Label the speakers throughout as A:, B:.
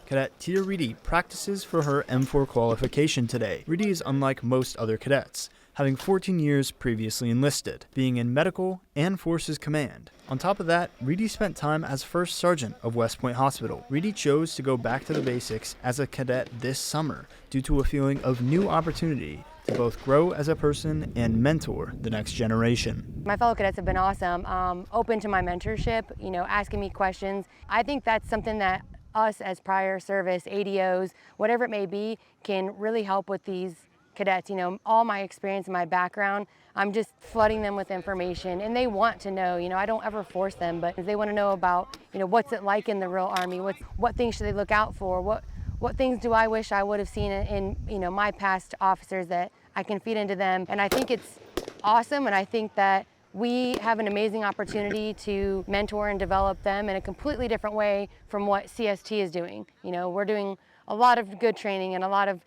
A: Cadet Tia Reedy practices for her M4 qualification today. Reedy is unlike most other cadets, having 14 years previously enlisted, being in medical and forces command. On top of that, Reedy spent time as first sergeant of West Point Hospital. Reedy chose to go back to the basics as a cadet this summer due to a feeling of new opportunity to both grow as a person and mentor the next generation.
B: My fellow cadets have been awesome, open to my mentorship, asking me questions. I think that's something that us as prior service, ADOs, whatever it may be, can really help with these cadets. All my experience and my background, I'm just flooding them with information, and they want to know. I don't ever force them, but they want to know about, what's it like in the real Army, what things should they look out for, what things do I wish I would have seen in my past officers that I can feed into them. And I think it's awesome, and I think that we have an amazing opportunity to mentor and develop them in a completely different way from what CST is doing. We're doing a lot of good training and a lot of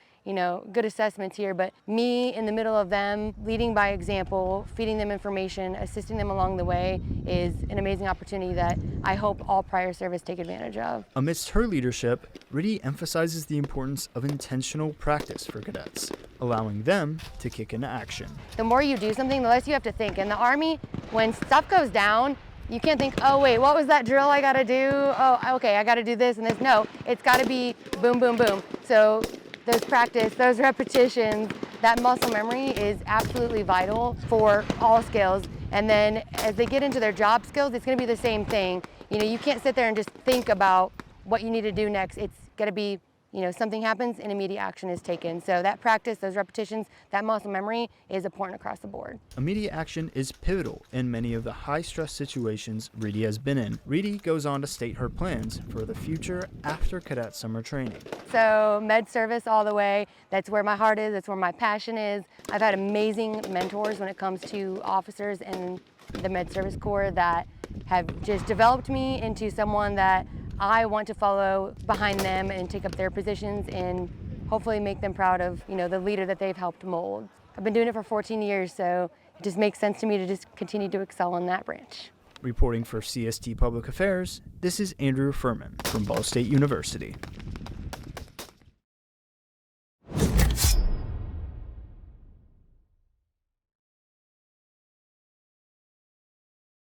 B: good assessments here, but me in the middle of them, leading by example, feeding them information, assisting them along the way is an amazing opportunity that I hope all prior service take advantage of.
A: Amidst her leadership, Reedy emphasizes the importance of intentional practice for cadets, allowing them to kick into action.
B: The more you do something, the less you have to think. In the Army, when stuff goes down, you can't think, oh wait, what was that drill I gotta do? Oh, okay, I gotta do this and this. No, it's gotta be boom, boom, boom. So those practice, those repetitions, that muscle memory is absolutely vital for all skills. And then as they get into their job skills, it's gonna be the same thing. You can't sit there and just think about what you need to do next. It's gotta be, something happens and immediate action is taken. So that practice, those repetitions, that muscle memory is important across the board.
A: Immediate action is pivotal in many of the high-stress situations Reedy has been in. Reedy goes on to state her plans for the future after Cadet Summer Training.
B: So med service all the way. That's where my heart is. That's where my passion is. I've had amazing mentors when it comes to officers in the med service corps that have just developed me into someone that I want to follow behind them and take up their positions and hopefully make them proud of, the leader that they've helped mold. I've been doing it for 14 years, so it just makes sense to me to just continue to excel in that branch.
A: Reporting for CST Public Affairs, this is Andrew Fuhrman from Ball State University.